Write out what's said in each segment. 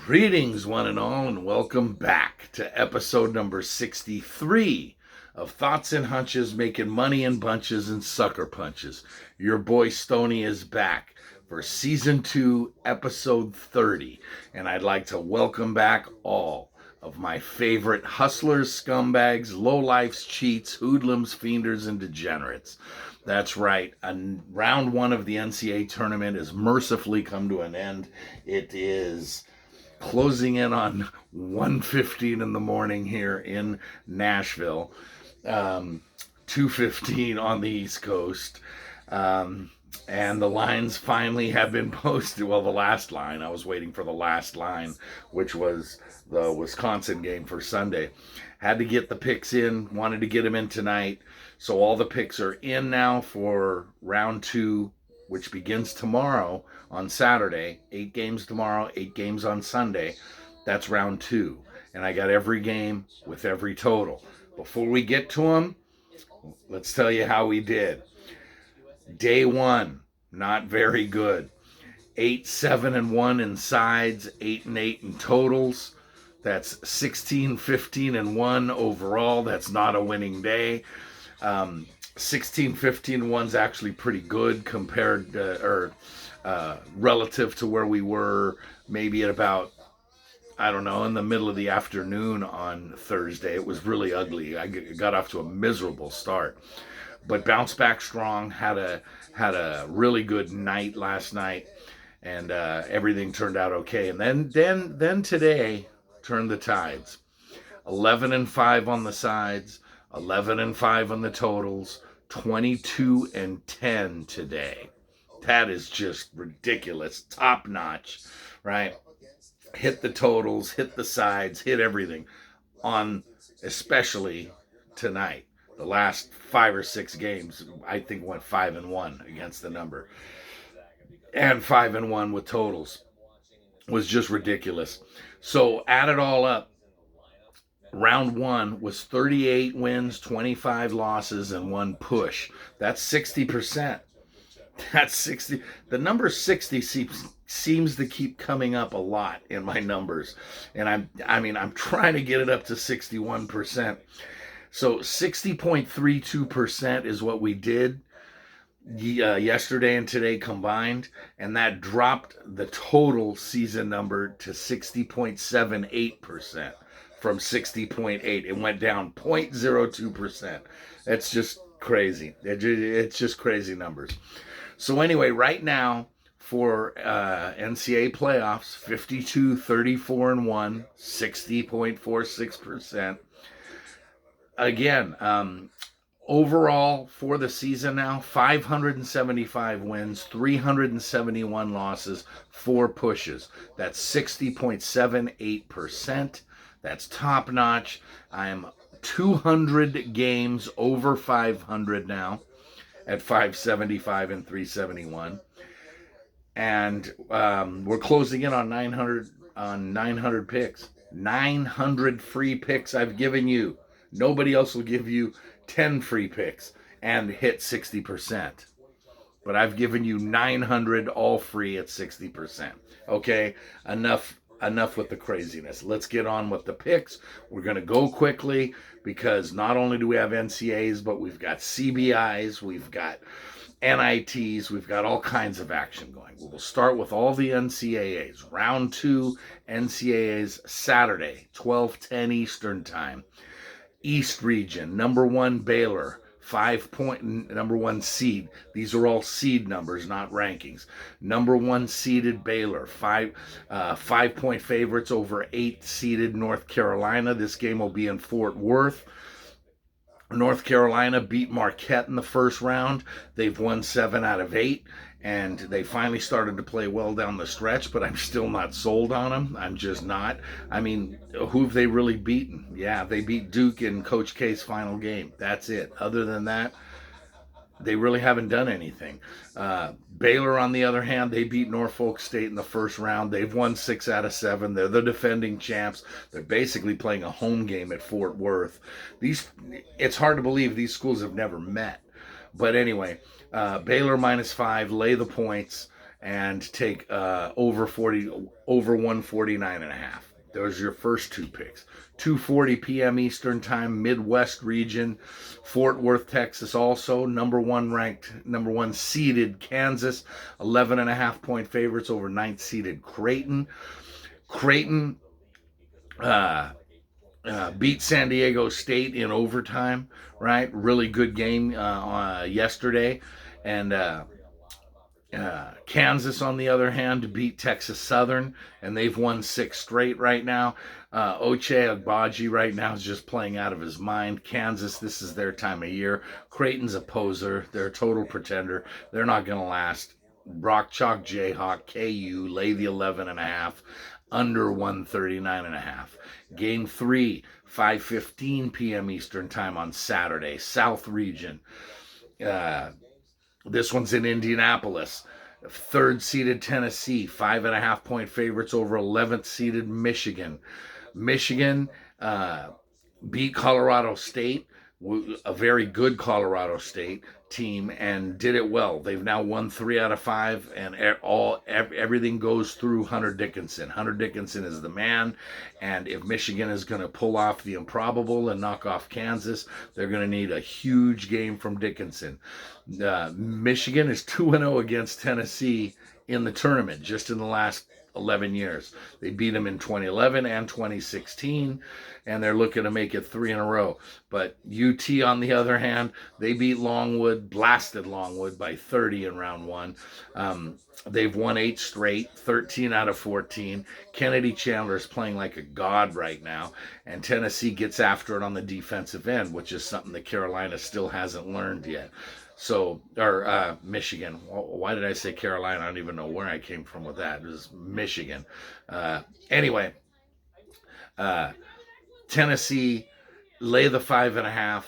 Greetings, one and all, and welcome back to episode number 63 of Thoughts and Hunches, making money in bunches and sucker punches. Your boy Stony is back for season 2, episode 30, and I'd like to welcome back all of my favorite hustlers, scumbags, lowlifes, cheats, hoodlums, fienders, and degenerates. That's right. Round 1 of the NCAA tournament has mercifully come to an end. It is closing in on 1:15 in the morning here in Nashville, 2:15 on the East Coast. And the lines finally have been posted. Well, the last line, I was waiting for the last line, which was the Wisconsin game for Sunday. Had to get the picks in, wanted to get them in tonight. So all the picks are in now for round 2, which begins tomorrow on Saturday. 8 games tomorrow, 8 games on Sunday. That's round 2. And I got every game with every total. Before we get to them, let's tell you how we did. Day 1, not very good. 8-7-1 in sides, 8-8 in totals. That's 16-15-1 overall. That's not a winning day. 16-15-1's actually pretty good compared relative to where we were maybe at about, I don't know, in the middle of the afternoon on Thursday. It was really ugly. I got off to a miserable start, but bounced back strong. Had a really good night last night, and everything turned out okay. And then today turned the tides. 11-5 on the sides, 11-5 on the totals, 22-10 today. That is just ridiculous. Top notch, right? Hit the totals, hit the sides, hit everything on, especially tonight. The last 5 or 6 games, I think, went 5-1 against the number. And 5-1 with totals. Was just ridiculous. So add it all up. Round 1 was 38 wins, 25 losses, and 1 push. That's 60%. That's 60. The number 60 seems to keep coming up a lot in my numbers. And I'm trying to get it up to 61%. So 60.32% is what we did yesterday and today combined, and that dropped the total season number to 60.78% from 60.8. It went down 0.02%. That's just crazy. It's just crazy numbers. So anyway, right now for NCAA playoffs, 52-34-1, 60.46%. Again, overall for the season now, 575 wins, 371 losses, 4 pushes. That's 60.78%. That's top notch. I am 200 games over 500 now at 575 and 371. And we're closing in on 900 picks. 900 free picks I've given you. Nobody else will give you 10 free picks and hit 60%. But I've given you 900 all free at 60%. Okay, enough with the craziness. Let's get on with the picks. We're going to go quickly because not only do we have NCAAs, but we've got CBIs, we've got NITs, we've got all kinds of action going. We'll start with all the NCAAs. Round 2 NCAAs Saturday, 12:10 Eastern Time. East region, number 1 Baylor, 5-point number 1 seed. These are all seed numbers, not rankings. Number 1 seeded Baylor, 5-point favorites over 8 seeded North Carolina. This game will be in Fort Worth. North Carolina beat Marquette in the first round. They've won 7 out of 8. And they finally started to play well down the stretch, but I'm still not sold on them. I'm just not. I mean, who have they really beaten? Yeah, they beat Duke in Coach K's final game. That's it. Other than that, they really haven't done anything. Baylor, on the other hand, they beat Norfolk State in the first round. They've won 6 out of 7. They're the defending champs. They're basically playing a home game at Fort Worth. It's hard to believe these schools have never met. But anyway, Baylor -5, lay the points. and take over 149.5. Those are your first two picks. 2:40 p.m. Eastern Time, Midwest region, Fort Worth, Texas. Also, number one seeded Kansas, 11.5 point favorites over ninth seeded Creighton. Creighton beat San Diego State in overtime, right? Really good game yesterday. And Kansas, on the other hand, beat Texas Southern, and they've won 6 straight right now. Ochai Agbaji right now is just playing out of his mind. Kansas, this is their time of year. Creighton's a poser. They're a total pretender. They're not going to last. Rock Chalk Jayhawk, KU, lay the 11.5, under 139.5. Game 3, 5:15 p.m. Eastern Time on Saturday, South Region. This one's in Indianapolis. Third seeded Tennessee, 5.5 point favorites over 11th seeded Michigan. Michigan beat Colorado State, a very good Colorado State team, and did it well. They've now won 3 out of 5, and everything goes through Hunter Dickinson. Hunter Dickinson is the man, and if Michigan is going to pull off the improbable and knock off Kansas, they're going to need a huge game from Dickinson. Michigan is 2-0 against Tennessee in the tournament, just in the last 11 years. They beat them in 2011 and 2016, and they're looking to make it 3 in a row. But UT, on the other hand, they beat Longwood, blasted Longwood by 30 in round 1. They've won 8 straight, 13 out of 14. Kennedy Chandler is playing like a god right now, and Tennessee gets after it on the defensive end, which is something that Carolina still hasn't learned yet. So, or Michigan. Why did I say Carolina? I don't even know where I came from with that. It was Michigan. Anyway, Tennessee lay the 5.5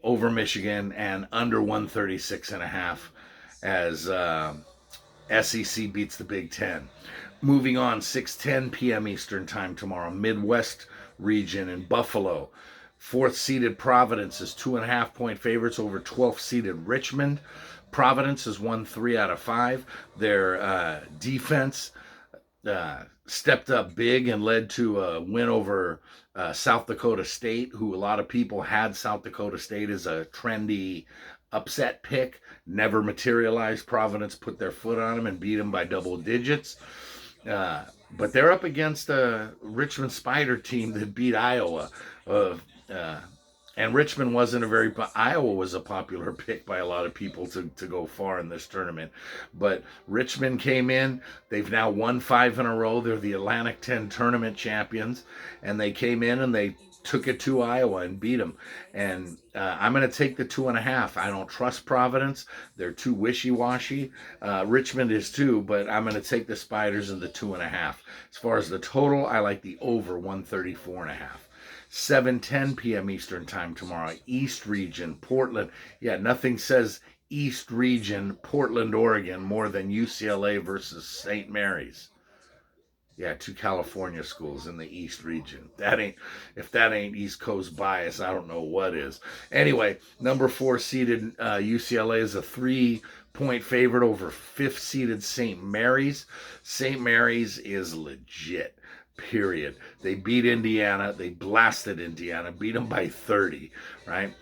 over Michigan and under 136.5 as SEC beats the Big Ten. Moving on, 6:10 p.m. Eastern Time tomorrow, Midwest region in Buffalo. 4th seeded Providence is 2.5 point favorites over 12th seeded Richmond. Providence has won 3 out of 5. Their defense stepped up big and led to a win over South Dakota State, who a lot of people had South Dakota State as a trendy upset pick. Never materialized. Providence put their foot on them and beat them by double digits. But they're up against a Richmond Spider team that beat Iowa. And Richmond wasn't Iowa was a popular pick by a lot of people to go far in this tournament. But Richmond came in. They've now won 5 in a row. They're the Atlantic 10 tournament champions. And they came in and they took it to Iowa and beat them. And I'm going to take the 2.5. I don't trust Providence. They're too wishy-washy. Richmond is too, but I'm going to take the Spiders in the 2.5. As far as the total, I like the over 134.5. 7:10 p.m. Eastern Time tomorrow, East Region, Portland. Yeah, nothing says East Region, Portland, Oregon, more than UCLA versus St. Mary's. Yeah, 2 California schools in the East Region. If that ain't East Coast bias, I don't know what is. Anyway, number 4 seeded UCLA is a 3-point favorite over 5th seeded St. Mary's. St. Mary's is legit. Period. They beat Indiana. They blasted Indiana, beat them by 30, right?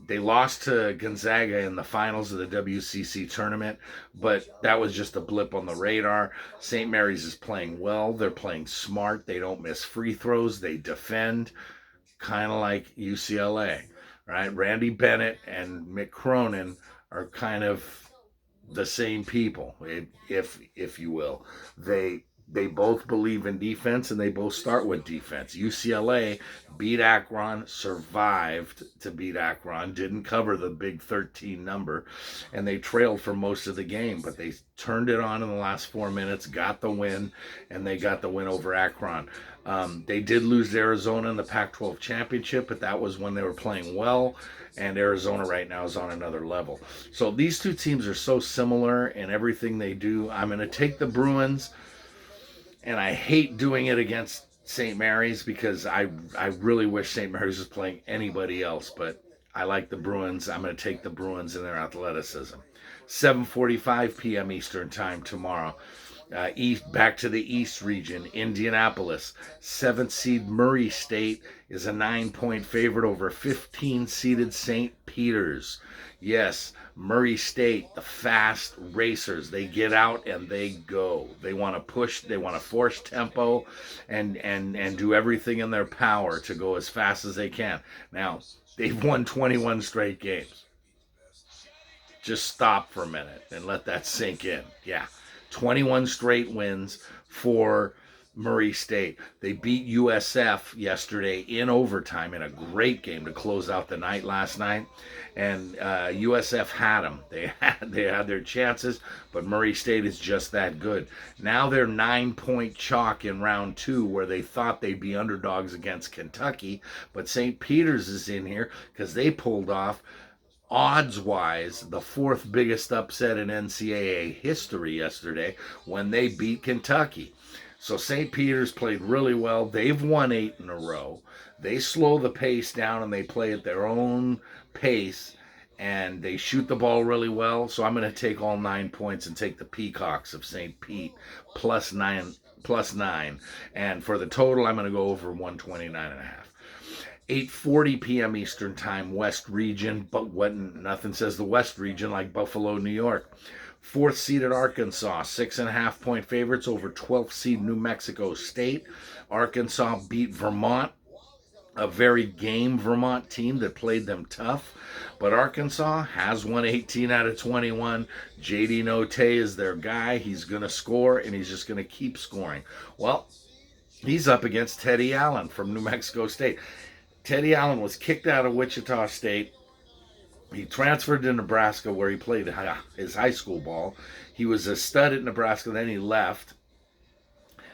They lost to Gonzaga in the finals of the WCC tournament, but that was just a blip on the radar. St. Mary's is playing well. They're playing smart. They don't miss free throws. They defend, kind of like UCLA, right? Randy Bennett and Mick Cronin are kind of the same people, if you will. They both believe in defense, and they both start with defense. UCLA beat Akron, survived to beat Akron, didn't cover the big 13 number, and they trailed for most of the game, but they turned it on in the last 4 minutes, got the win, and they got the win over Akron. They did lose to Arizona in the Pac-12 championship, but that was when they were playing well, and Arizona right now is on another level. So these two teams are so similar in everything they do. I'm going to take the Bruins. And I hate doing it against St. Mary's because I really wish St. Mary's was playing anybody else. But I like the Bruins. I'm going to take the Bruins and their athleticism. 7:45 p.m. Eastern time tomorrow. Back to the East region, Indianapolis. 7th seed Murray State is a 9-point favorite over 15-seeded St. Peter's. Yes, Murray State, the fast racers. They get out and they go. They want to push, they want to force tempo and do everything in their power to go as fast as they can. Now, they've won 21 straight games. Just stop for a minute and let that sink in. Yeah. 21 straight wins for Murray State. They beat USF yesterday in overtime in a great game to close out the night last night. And USF had them. They had their chances, but Murray State is just that good. Now they're 9-point chalk in round 2, where they thought they'd be underdogs against Kentucky, but St. Peter's is in here because they pulled off, odds-wise, the 4th biggest upset in NCAA history yesterday when they beat Kentucky. So St. Peter's played really well. They've won 8 in a row. They slow the pace down and they play at their own pace, and they shoot the ball really well. So I'm going to take all 9 points and take the Peacocks of St. Pete plus 9. And for the total, I'm going to go over 129.5. 8:40 p.m. Eastern time, West Region, but nothing says the West Region like Buffalo, New York. 4th seeded Arkansas, 6.5-point favorites over 12th seed New Mexico State. Arkansas beat Vermont, a very game Vermont team that played them tough. But Arkansas has won 18 out of 21. J.D. Notte is their guy. He's going to score, and he's just going to keep scoring. Well, he's up against Teddy Allen from New Mexico State. Teddy Allen was kicked out of Wichita State. He transferred to Nebraska, where he played his high school ball. He was a stud at Nebraska, then he left.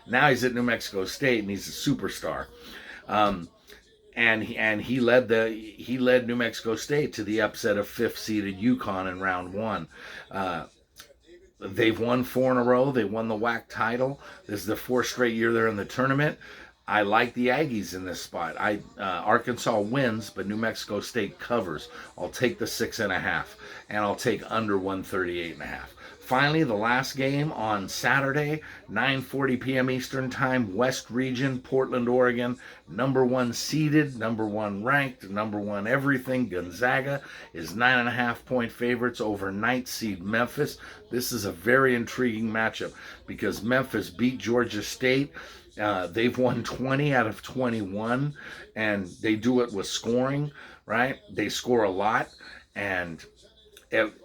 Now he's at New Mexico State, and he's a superstar. And he led New Mexico State to the upset of 5th seeded UConn in round 1. They've won 4 in a row. They won the WAC title. This is the 4th straight year they're in the tournament. I like the Aggies in this spot. Arkansas wins, but New Mexico State covers. I'll take the 6.5, and I'll take under 138.5. Finally, the last game on Saturday, 9:40 p.m. Eastern time, West Region, Portland, Oregon. Number 1 seeded, number 1 ranked, number 1 everything. Gonzaga is 9.5-point favorites over 9th seed Memphis. This is a very intriguing matchup because Memphis beat Georgia State. They've won 20 out of 21, and they do it with scoring, right? They score a lot, and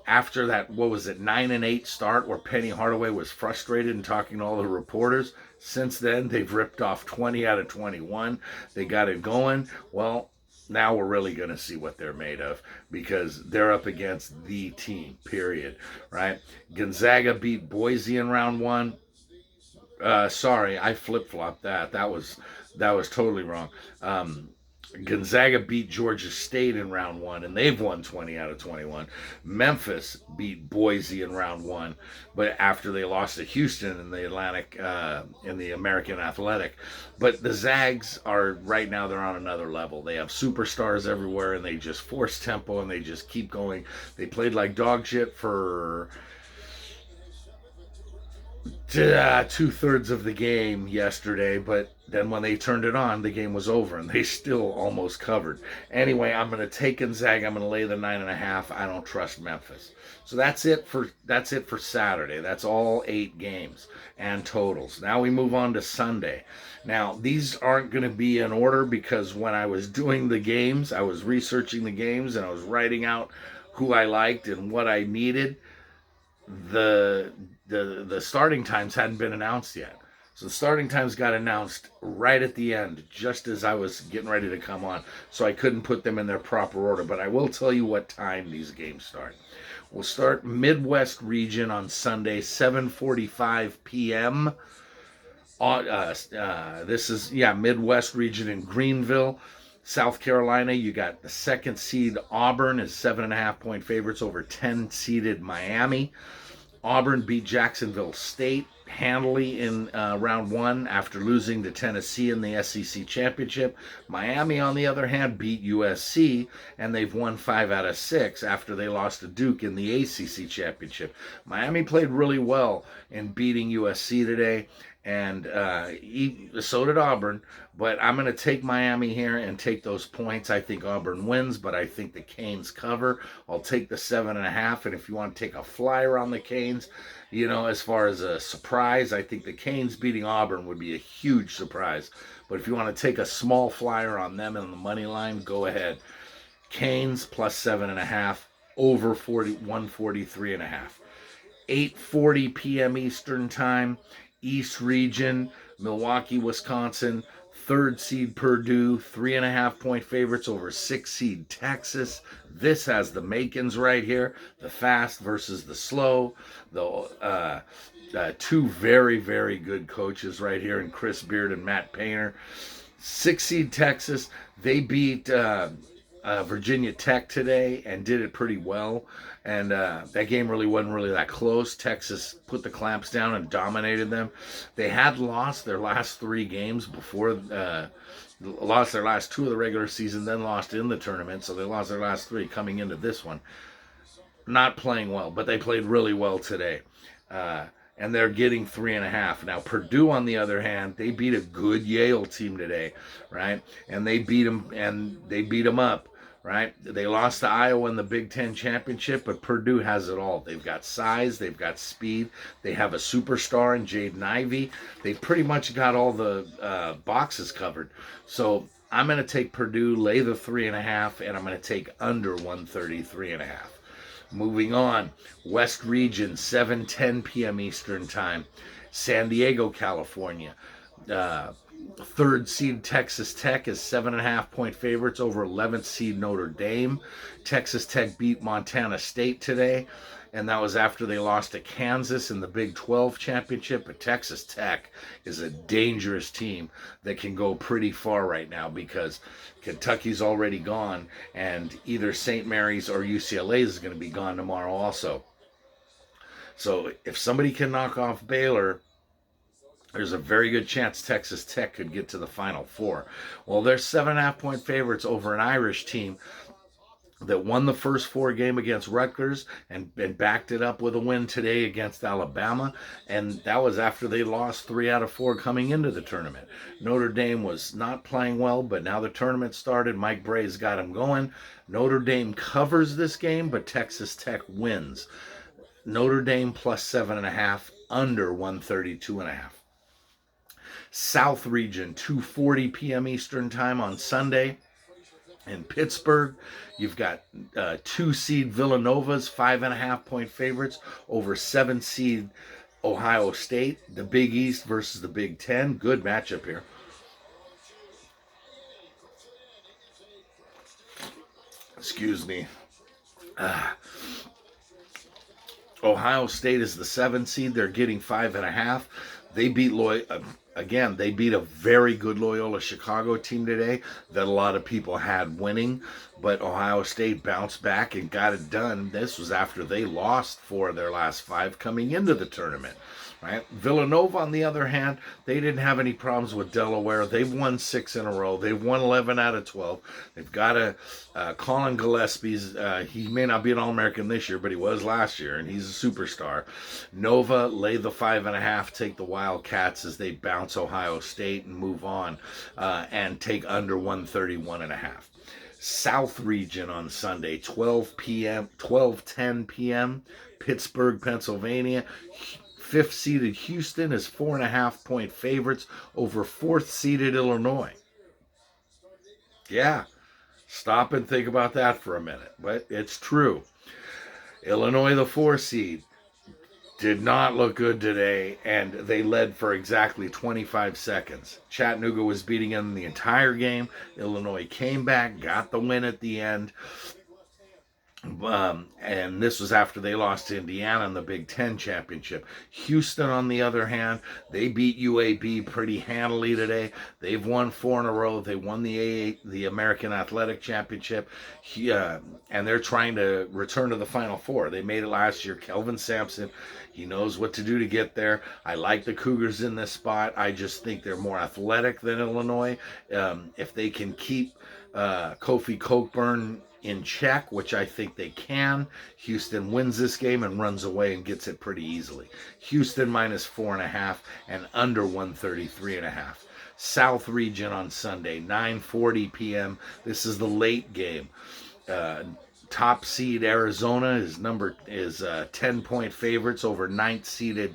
after that, 9-8 start where Penny Hardaway was frustrated and talking to all the reporters, since then they've ripped off 20 out of 21. They got it going. Well, now we're really going to see what they're made of because they're up against the team, period, right? Gonzaga beat Boise in round 1. Sorry, I flip-flopped that. That was totally wrong. Gonzaga beat Georgia State in round 1, and they've won 20 out of 21. Memphis beat Boise in round 1, but after they lost to Houston in the in the American Athletic. But the Zags are, right now, they're on another level. They have superstars everywhere, and they just force tempo, and they just keep going. They played like dog shit for 2/3 of the game yesterday, but then when they turned it on, the game was over, and they still almost covered. Anyway, I'm going to take Gonzaga. I'm going to lay the 9.5. I don't trust Memphis. So that's it for Saturday. That's all 8 games and totals. Now we move on to Sunday. Now, these aren't going to be in order because when I was doing the games, I was researching the games, and I was writing out who I liked and what I needed. The starting times hadn't been announced yet. So the starting times got announced right at the end, just as I was getting ready to come on. So I couldn't put them in their proper order. But I will tell you what time these games start. We'll start Midwest region on Sunday, 7:45 p.m. This is, Midwest region in Greenville, South Carolina. You got the 2nd seed Auburn is 7.5-point favorites over 10 seeded Miami. Auburn beat Jacksonville State. handily in round one after losing to Tennessee in the SEC championship. Miami, on the other hand, beat USC, and they've won 5 out of 6 after they lost to Duke in the ACC championship. Miami played really well in beating USC today, and so did Auburn. But I'm going to take Miami here and take those points. I think Auburn wins, but I think the Canes cover. I'll take the 7.5. And if you want to take a flyer on the Canes, as far as a surprise, I think the Canes beating Auburn would be a huge surprise. But if you want to take a small flyer on them on the money line, go ahead. Canes plus 7.5, over 143.5. 8:40 p.m. Eastern Time, East Region, Milwaukee, Wisconsin. 3rd seed Purdue, 3.5-point favorites over 6th seed Texas. This has the makings right here. The fast versus the slow. The two very, very good coaches right here in Chris Beard and Matt Painter. 6th seed Texas, they beat Virginia Tech today and did it pretty well. And that game really wasn't that close. Texas put the clamps down and dominated them. They had lost their last 3 games before, lost their last 2 of the regular season, then lost in the tournament. So they lost their last 3 coming into this one. Not playing well, but they played really well today. And they're getting 3.5. Now, Purdue, on the other hand, they beat a good Yale team today, right? And they beat them up. Right? They lost to Iowa in the Big Ten championship, but Purdue has it all. They've got size, they've got speed, they have a superstar in Jaden Ivey. They've pretty much got all the boxes covered. So I'm going to take Purdue, lay the 3.5, and I'm going to take under 133.5. Moving on, West Region, 7:10 p.m. Eastern Time, San Diego, California. 3rd seed Texas Tech is 7.5-point favorites over 11th seed Notre Dame. Texas Tech beat Montana State today, and that was after they lost to Kansas in the Big 12 championship. But Texas Tech is a dangerous team that can go pretty far right now because Kentucky's already gone, and either St. Mary's or UCLA is going to be gone tomorrow also. So if somebody can knock off Baylor, there's a very good chance Texas Tech could get to the Final Four. Well, they're 7.5-point favorites over an Irish team that won the first 4 game against Rutgers and backed it up with a win today against Alabama. And that was after they lost 3 out of 4 coming into the tournament. Notre Dame was not playing well, but now the tournament started. Mike Bray's got them going. Notre Dame covers this game, but Texas Tech wins. Notre Dame plus 7.5, under 132.5. South Region, 2:40 p.m. Eastern Time on Sunday. In Pittsburgh, you've got 2-seed Villanova's 5.5-point favorites over 7-seed Ohio State. The Big East versus the Big Ten. Good matchup here. Excuse me. Ohio State is the 7 seed. They're getting 5.5. They beat they beat a very good Loyola Chicago team today that a lot of people had winning, but Ohio State bounced back and got it done. This was after they lost 4 of their last 5 coming into the tournament. Right? Villanova, on the other hand, they didn't have any problems with Delaware. They've won 6 in a row. They've won 11 out of 12. They've got Colin Gillespie's. He may not be an All-American this year, but he was last year, and he's a superstar. Nova, lay the 5.5, take the Wildcats as they bounce Ohio State and move on, and take under 131.5. South Region on Sunday, 12:10 p.m., Pittsburgh, Pennsylvania. 5th-seeded Houston is 4.5-point favorites over 4th-seeded Illinois. Yeah, stop and think about that for a minute, but it's true. Illinois, the 4 seed, did not look good today, and they led for exactly 25 seconds. Chattanooga was beating them the entire game. Illinois came back, got the win at the end. And this was after they lost to Indiana in the Big Ten championship. Houston, on the other hand, they beat UAB pretty handily today. They've won 4 in a row. They won the American Athletic Championship, and they're trying to return to the Final Four. They made it last year. Kelvin Sampson, he knows what to do to get there. I like the Cougars in this spot. I just think they're more athletic than Illinois. If they can keep Kofi Cockburn in check, which I think they can, Houston wins this game and runs away and gets it pretty easily. Houston minus 4.5 and under 133.5. South region on Sunday, 9:40 p.m. This is the late game. Top seed Arizona is 10-point favorites over 9th seeded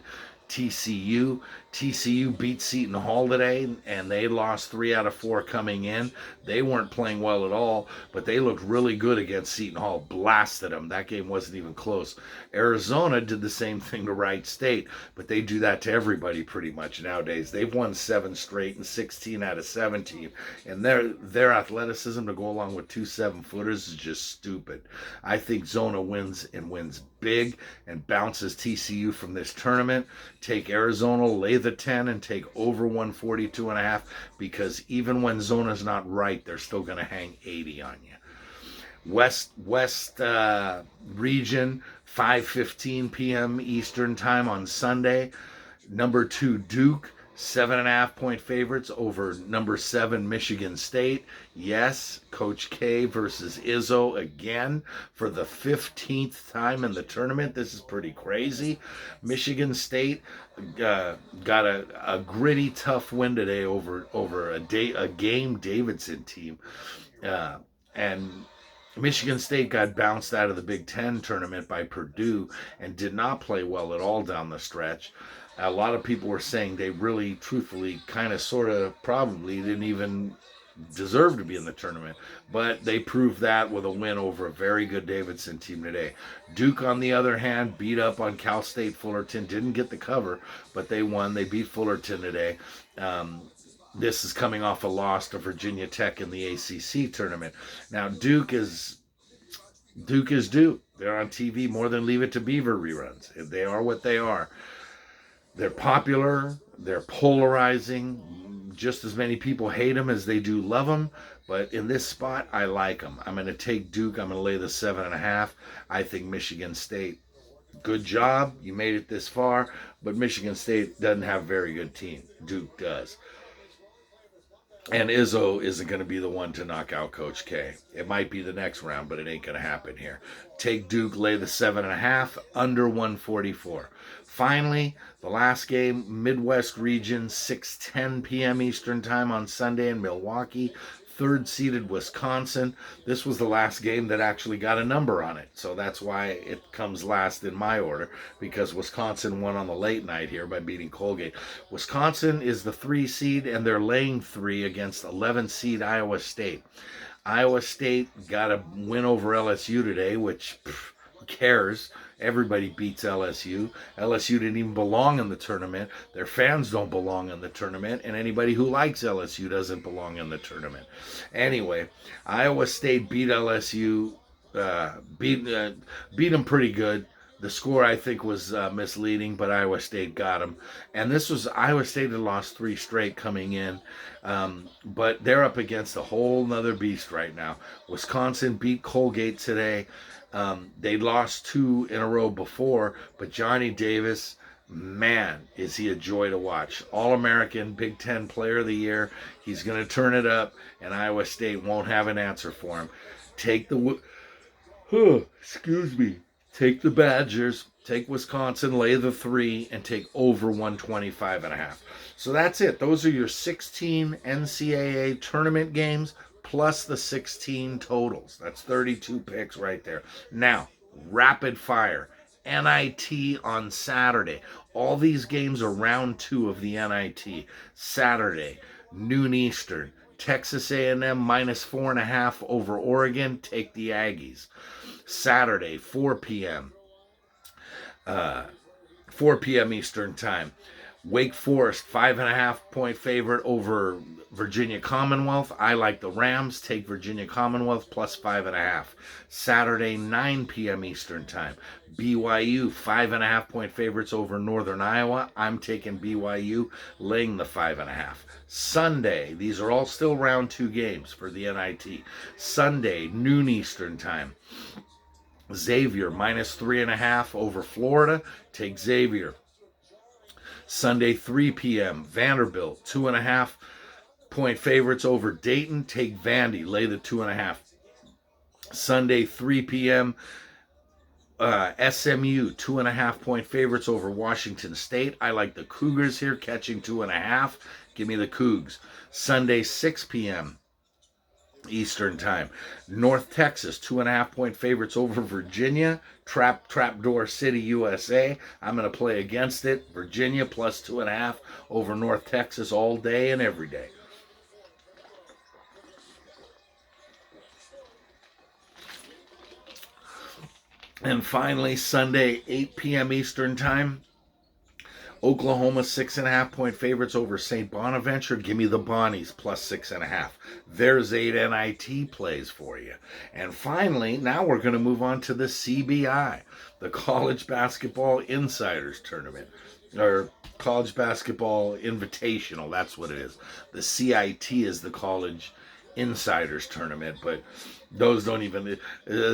TCU. TCU beat Seton Hall today, and they lost 3 out of 4 coming in. They weren't playing well at all, but they looked really good against Seton Hall. Blasted them. That game wasn't even close. Arizona did the same thing to Wright State, but they do that to everybody pretty much nowadays. They've won 7 straight and 16 out of 17, and their athleticism to go along with 2 7-footers is just stupid. I think Zona wins and wins big and bounces TCU from this tournament. Take Arizona, lay the 10, and take over 142.5, because even when Zona's not right, they're still going to hang 80 on you. West region, 5:15 p.m. Eastern time on Sunday. Number 2 Duke, 7.5-point favorites over number 7 Michigan State. Yes, Coach K versus Izzo again for the 15th time in the tournament. This is pretty crazy. Michigan State got a gritty, tough win today over a Game Davidson team, and Michigan State got bounced out of the Big Ten tournament by Purdue and did not play well at all down the stretch. A lot of people were saying they really, truthfully, kind of, sort of, probably didn't even deserve to be in the tournament. But they proved that with a win over a very good Davidson team today. Duke, on the other hand, beat up on Cal State Fullerton. Didn't get the cover, but they won. They beat Fullerton today. This is coming off a loss to Virginia Tech in the ACC tournament. Now, Duke is Duke. They're on TV more than Leave It to Beaver reruns. They are what they are. They're popular. They're polarizing. Just as many people hate them as they do love them. But in this spot, I like them. I'm going to take Duke. I'm going to lay the 7.5. I think Michigan State, good job. You made it this far. But Michigan State doesn't have a very good team. Duke does. And Izzo isn't going to be the one to knock out Coach K. It might be the next round, but it ain't going to happen here. Take Duke, lay the 7.5, under 144. Finally, the last game, Midwest region, 6:10 p.m. Eastern time on Sunday in Milwaukee. 3rd-seeded Wisconsin. This was the last game that actually got a number on it. So that's why it comes last in my order, because Wisconsin won on the late night here by beating Colgate. Wisconsin is the 3 seed, and they're laying 3 against 11-seed Iowa State. Iowa State got a win over LSU today, which, who cares? Everybody beats LSU. LSU didn't even belong in the tournament. Their fans don't belong in the tournament, and anybody who likes LSU doesn't belong in the tournament. Anyway, Iowa State beat LSU, beat them pretty good. The score, I think, was misleading, but Iowa State got them. And this was, Iowa State had lost 3 straight coming in, but they're up against a whole nother beast right now. Wisconsin beat Colgate today. They lost 2 in a row before, but Johnny Davis, man, is he a joy to watch. All-American, Big Ten Player of the Year. He's going to turn it up, and Iowa State won't have an answer for him. Take the Badgers, take Wisconsin, lay the 3, and take over 125.5. So that's it. Those are your 16 NCAA tournament games, plus the 16 totals. That's 32 picks right there. Now, rapid fire. NIT on Saturday. All these games are round 2 of the NIT. Saturday, noon Eastern. Texas A&M minus 4.5 over Oregon. Take the Aggies. Saturday, 4 p.m. 4 p.m. Eastern time. Wake Forest, 5.5-point favorite over Virginia Commonwealth, I like the Rams. Take Virginia Commonwealth plus 5.5. Saturday, 9 p.m. Eastern Time. BYU, 5.5 point favorites over Northern Iowa. I'm taking BYU, laying the 5.5. Sunday, these are all still round 2 games for the NIT. Sunday, noon Eastern Time. Xavier, minus 3.5 over Florida. Take Xavier. Sunday, 3 p.m. Vanderbilt, 2.5 point favorites over Dayton. Take Vandy, lay the 2.5. Sunday, 3 p.m. SMU, 2.5 point favorites over Washington State. I like the Cougars here, catching 2.5. Give me the Cougs. Sunday, 6 p.m. Eastern Time. North Texas, 2.5 point favorites over Virginia. Trapdoor City, USA. I'm going to play against it. Virginia plus 2.5 over North Texas all day and every day. And finally, Sunday, 8 p.m. Eastern Time. Oklahoma, 6.5 point favorites over St. Bonaventure. Give me the Bonnies plus 6.5. There's 8 NIT plays for you. And finally, now we're going to move on to the CBI, the College Basketball Insiders Tournament, or College Basketball Invitational. That's what it is. The CIT is the College Insiders Tournament, but those don't even,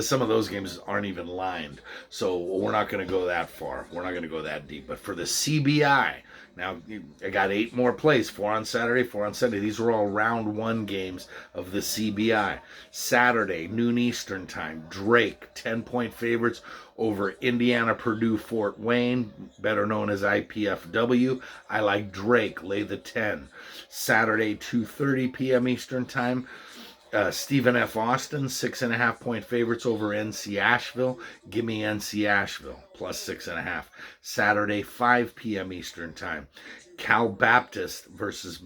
some of those games aren't even lined, so we're not going to go that far. We're not going to go that deep. But for the CBI, now I got 8 more plays, 4 on Saturday, 4 on Sunday. These are all round 1 games of the CBI. Saturday, noon Eastern Time, Drake, 10 point favorites over Indiana Purdue Fort Wayne, better known as IPFW. I like Drake, lay the 10. Saturday, 2:30 p.m. Eastern Time, Stephen F. Austin, 6.5 point favorites over NC Asheville. Give me NC Asheville, plus 6.5. Saturday, 5 p.m. Eastern Time. Cal Baptist versus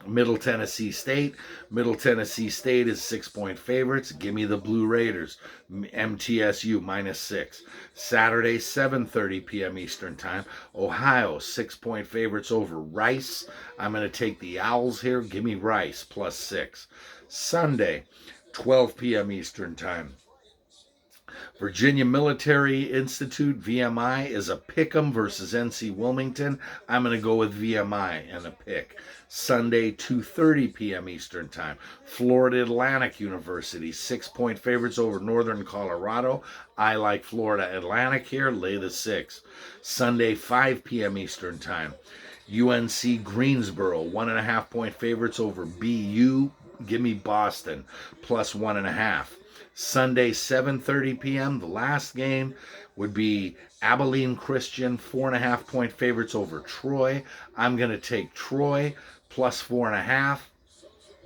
Middle Tennessee State. Middle Tennessee State is 6 point favorites. Give me the Blue Raiders. MTSU, minus 6. Saturday, 7:30 p.m. Eastern Time. Ohio, 6 point favorites over Rice. I'm going to take the Owls here. Give me Rice, plus 6. Sunday, 12 p.m. Eastern Time. Virginia Military Institute, VMI, is a pick'em versus NC Wilmington. I'm going to go with VMI and a pick. Sunday, 2:30 p.m. Eastern Time. Florida Atlantic University, 6 point favorites over Northern Colorado. I like Florida Atlantic here. Lay the 6. Sunday, 5 p.m. Eastern Time. UNC Greensboro, 1.5 point favorites over BU. Give me Boston, plus 1.5. Sunday, 7:30 p.m. The last game would be Abilene Christian, 4.5 point favorites over Troy. I'm going to take Troy, plus 4.5.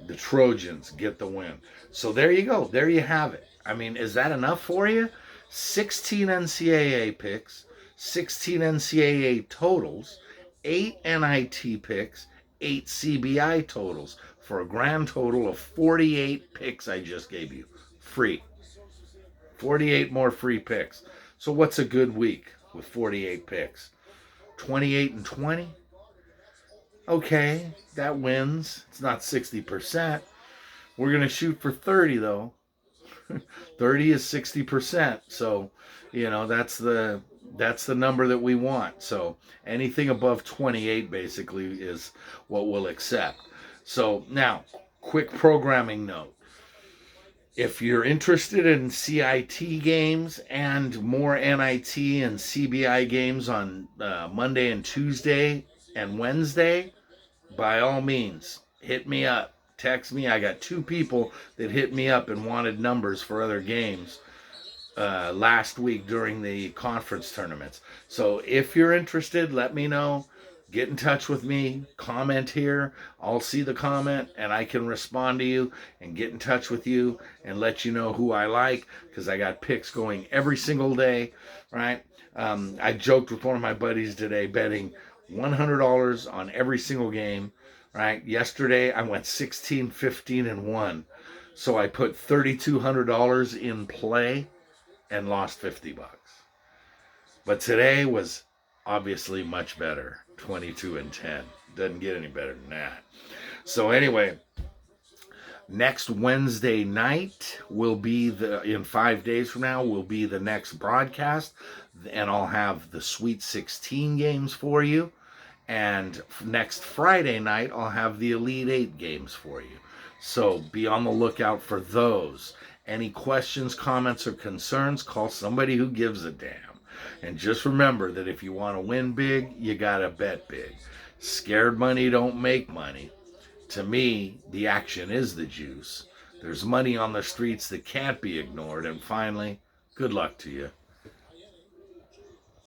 The Trojans get the win. So there you go. There you have it. I mean, is that enough for you? 16 NCAA picks, 16 NCAA totals, 8 NIT picks, 8 CBI totals, for a grand total of 48 picks I just gave you. Free. 48 more free picks. So what's a good week with 48 picks? 28 and 20? Okay, that wins. It's not 60%. We're going to shoot for 30 though. 30 is 60%. So, that's the number that we want. So anything above 28 basically is what we'll accept. So now, quick programming note. If you're interested in CIT games and more NIT and CBI games on Monday and Tuesday and Wednesday, by all means, hit me up. Text me. I got 2 people that hit me up and wanted numbers for other games last week during the conference tournaments. So if you're interested, let me know. Get in touch with me. Comment here. I'll see the comment and I can respond to you and get in touch with you and let you know who I like, because I got picks going every single day, right? I joked with one of my buddies today, betting $100 on every single game, right? Yesterday I went 16, 15, and 1. So I put $3,200 in play and lost $50. But today was obviously much better, 22 and 10. Doesn't get any better than that. So anyway, next Wednesday night will be in 5 days from now will be the next broadcast, and I'll have the Sweet 16 games for you. And next Friday night, I'll have the Elite 8 games for you. So be on the lookout for those. Any questions, comments, or concerns, call somebody who gives a damn. And just remember that if you want to win big, you got to bet big. Scared money don't make money. To me, the action is the juice. There's money on the streets that can't be ignored. And finally, good luck to you.